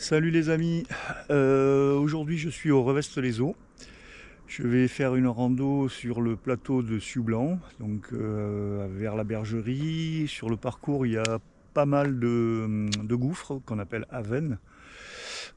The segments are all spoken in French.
Salut les amis, aujourd'hui je suis au Revest-les-Eaux. Je vais faire une rando sur le plateau de Cieux-Blanc, donc vers la bergerie. Sur le parcours il y a pas mal de gouffres qu'on appelle avennes.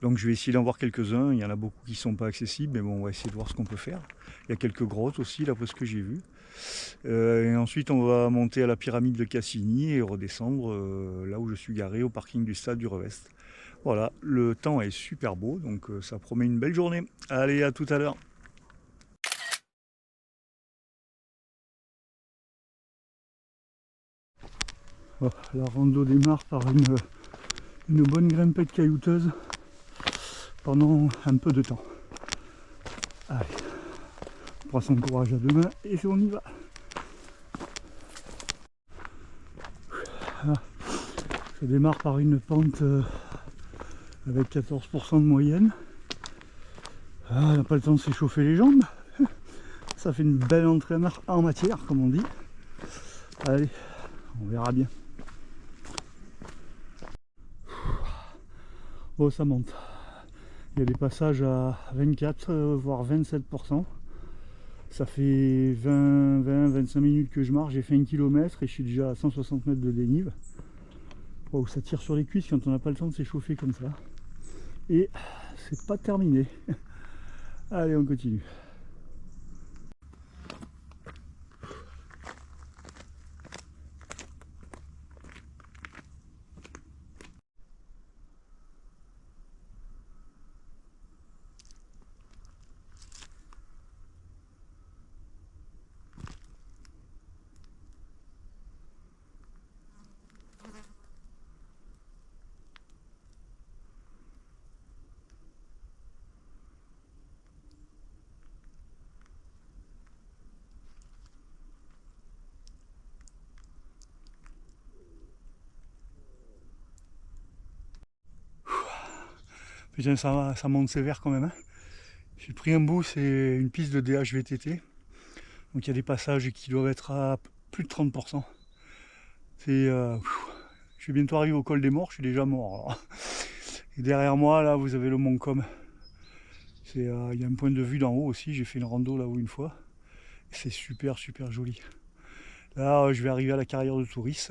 Donc je vais essayer d'en voir quelques-uns, il y en a beaucoup qui ne sont pas accessibles, mais bon on va essayer de voir ce qu'on peut faire. Il y a quelques grottes aussi, d'après ce que j'ai vu. Et ensuite on va monter à la pyramide de Cassini et redescendre là où je suis garé au parking du stade du Revest. Voilà, le temps est super beau, donc ça promet une belle journée. Allez, à tout à l'heure. Oh, la rando démarre par une bonne grimpette caillouteuse pendant un peu de temps. Allez, on prend son courage à deux mains et on y va. Ah, ça démarre par une pente avec 14% de moyenne. Ah, on n'a pas le temps de s'échauffer les jambes. Ça fait une belle entrée en matière, comme on dit. Allez, on verra bien. Oh, ça monte. Il y a des passages à 24, voire 27%. Ça fait 20-25 minutes que je marche, j'ai fait 1 km et je suis déjà à 160 mètres de dénive. Oh, ça tire sur les cuisses quand on n'a pas le temps de s'échauffer comme ça. Et c'est pas terminé. Allez, on continue. Putain, ça monte sévère quand même. Hein. J'ai pris un bout, c'est une piste de DH-VTT. Donc il y a des passages qui doivent être à plus de 30%. Je suis bientôt arrivé au col des morts, je suis déjà mort. Alors. Et derrière moi, là, vous avez le Mont Com. Il y a un point de vue d'en haut aussi, j'ai fait une rando là-haut une fois. C'est super joli. Là, je vais arriver à la carrière de Touris.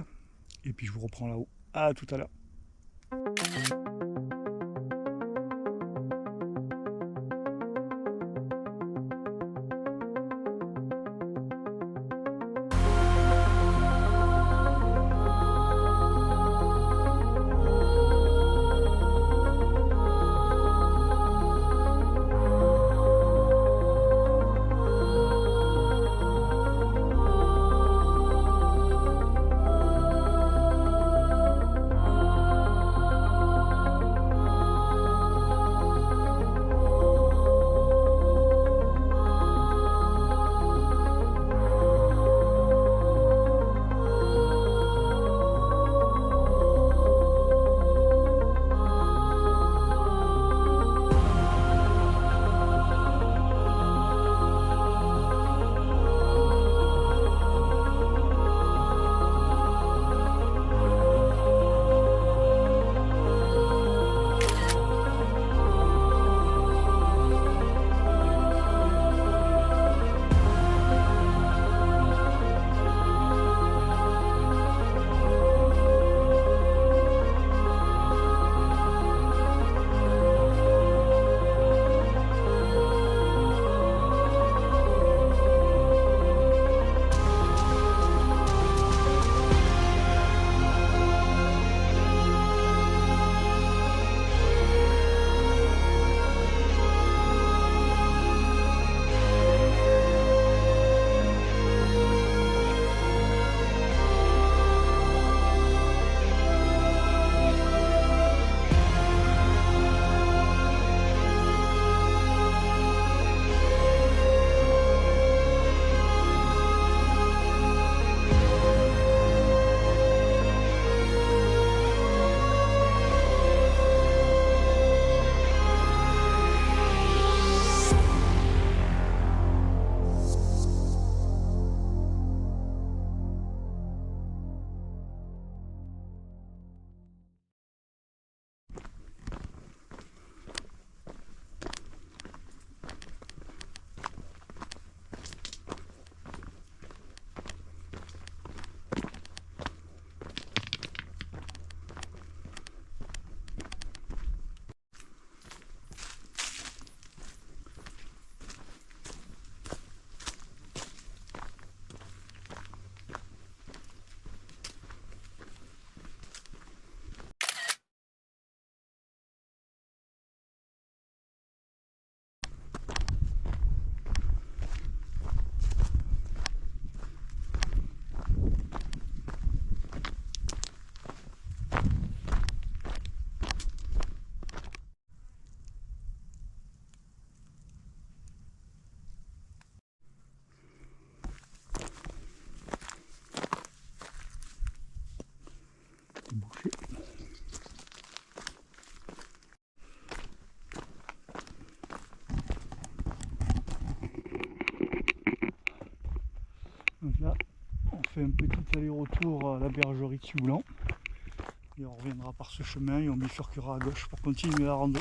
Et puis je vous reprends là-haut. À tout à l'heure. fait un petit aller-retour à la bergerie de Ciublan. Et on reviendra par ce chemin et on bifurquera à gauche pour continuer la rando.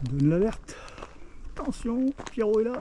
On donne l'alerte. Attention, Pierrot est là.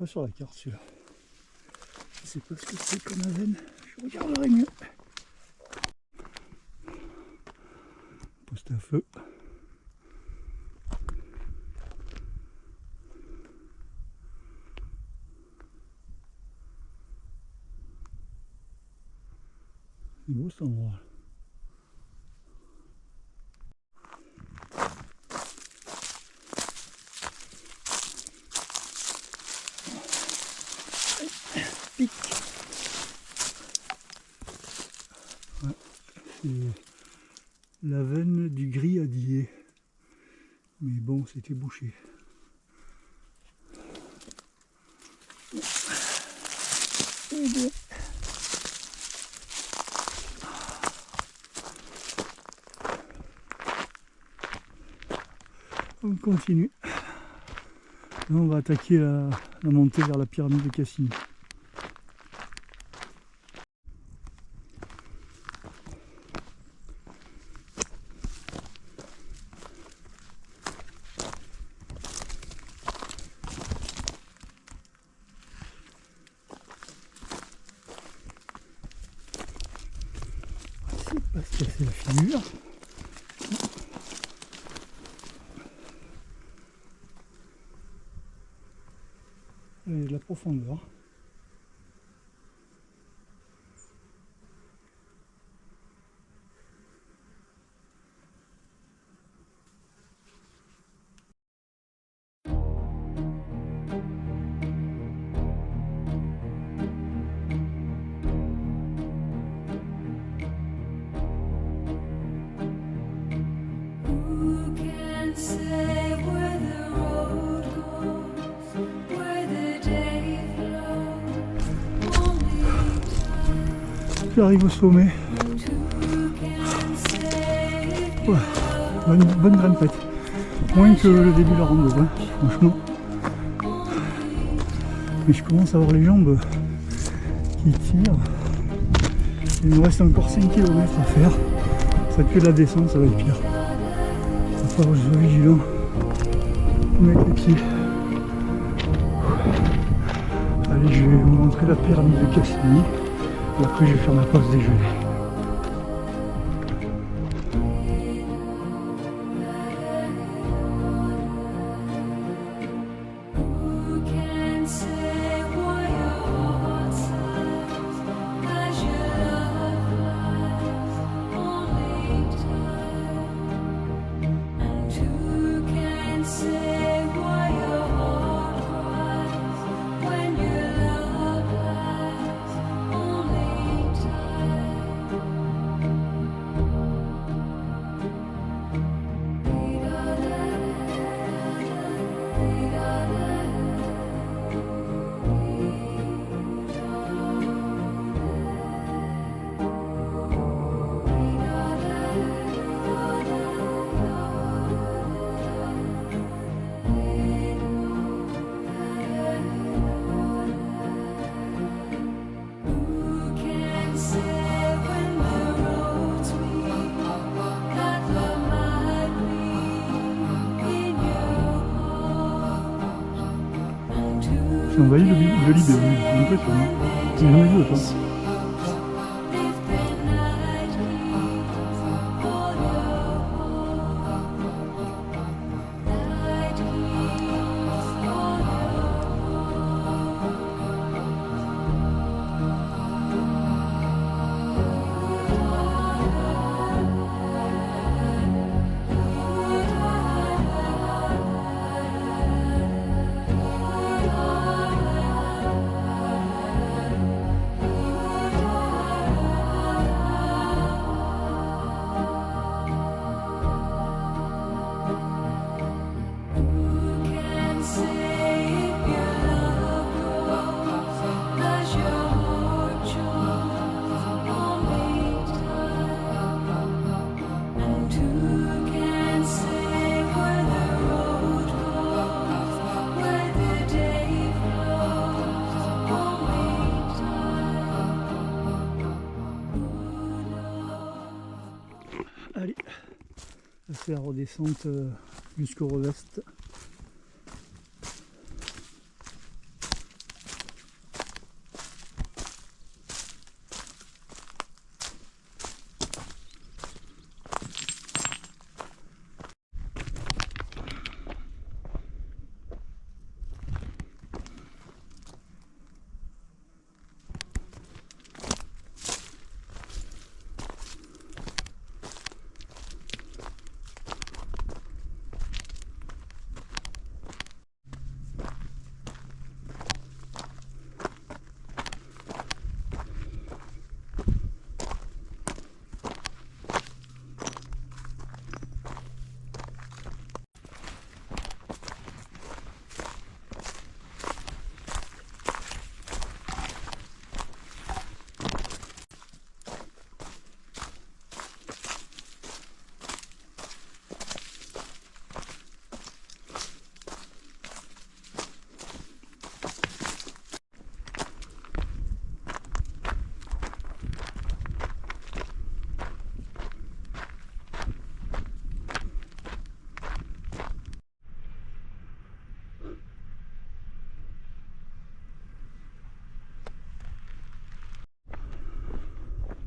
pas sur la carte celui-là. Je sais pas ce que c'est comme Avène. Je regarderai mieux. Poste à feu. C'est beau cet endroit. Pic. Ouais, c'est la veine du Gris-Adier. Mais bon, c'était bouché. Et bien. On continue. Là, on va attaquer la montée vers la pyramide de Cassini. C'est pas se casser la figure. Il y a de la profondeur. J'arrive au sommet. Ouais, bonne grimpette. Moins que le début de la rando, hein, franchement. Mais je commence à avoir les jambes qui tirent. Il me reste encore 5 km à faire. Ça pue la descente, ça va être pire. Il va falloir que je sois vigilant pour mettre les pieds. Allez, je vais vous montrer la pyramide de Cassini. Et après, je vais faire ma pause déjeuner. J'ai envahi le Libéru, c'est impressionnant. J'ai jamais vu autant. Allez, on va faire la redescente jusqu'au Revest.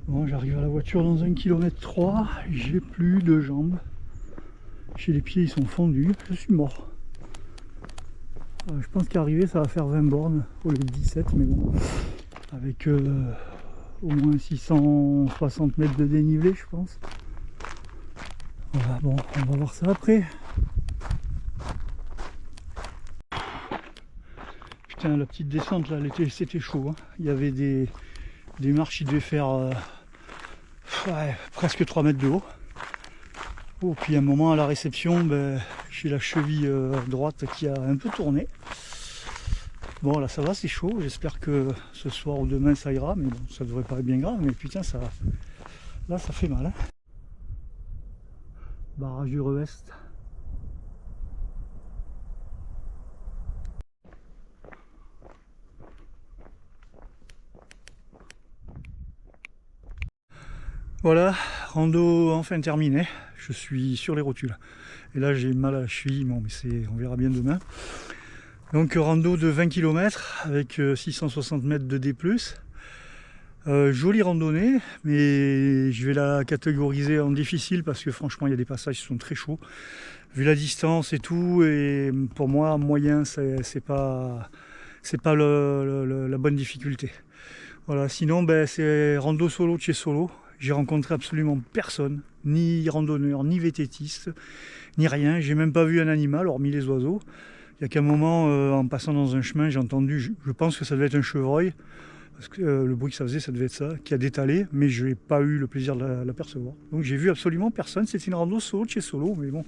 Bon, j'arrive à la voiture dans 1,3 km, j'ai plus de jambes. Chez les pieds, ils sont fondus, je suis mort. Je pense qu'arriver, ça va faire 20 bornes au lieu de 17, mais bon, avec au moins 660 mètres de dénivelé, je pense. Voilà, bon, on va voir ça après. Putain, la petite descente là, c'était chaud. Hein. Il y avait des marches qui devaient faire ouais, presque 3 mètres de haut. Oh, puis à un moment à la réception, ben, j'ai la cheville droite qui a un peu tourné. Bon là ça va, c'est chaud, j'espère que ce soir ou demain ça ira, mais bon, ça devrait pas être bien grave, mais putain ça, là ça fait mal. Hein. Barrage du Revest. Voilà, rando enfin terminé, je suis sur les rotules. Et là j'ai mal à la cheville, bon mais on verra bien demain. Donc rando de 20 km avec 660 mètres de D+. Jolie randonnée, mais je vais la catégoriser en difficile parce que franchement il y a des passages qui sont très chauds. Vu la distance et tout, et pour moi moyen c'est pas la bonne difficulté. Voilà, sinon ben, c'est rando solo de chez solo. J'ai rencontré absolument personne, ni randonneur, ni vététiste, ni rien. J'ai même pas vu un animal, hormis les oiseaux. Il y a qu'un moment, en passant dans un chemin, j'ai entendu, je pense que ça devait être un chevreuil, parce que le bruit que ça faisait, ça devait être ça, qui a détalé, mais je n'ai pas eu le plaisir de l'apercevoir. Donc j'ai vu absolument personne. C'était une rando solo de chez solo, mais bon,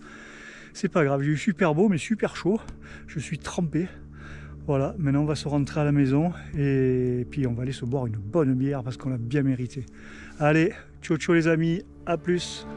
c'est pas grave. J'ai eu super beau, mais super chaud. Je suis trempé. Voilà, maintenant on va se rentrer à la maison et puis on va aller se boire une bonne bière parce qu'on l'a bien mérité. Allez, ciao ciao les amis, à plus.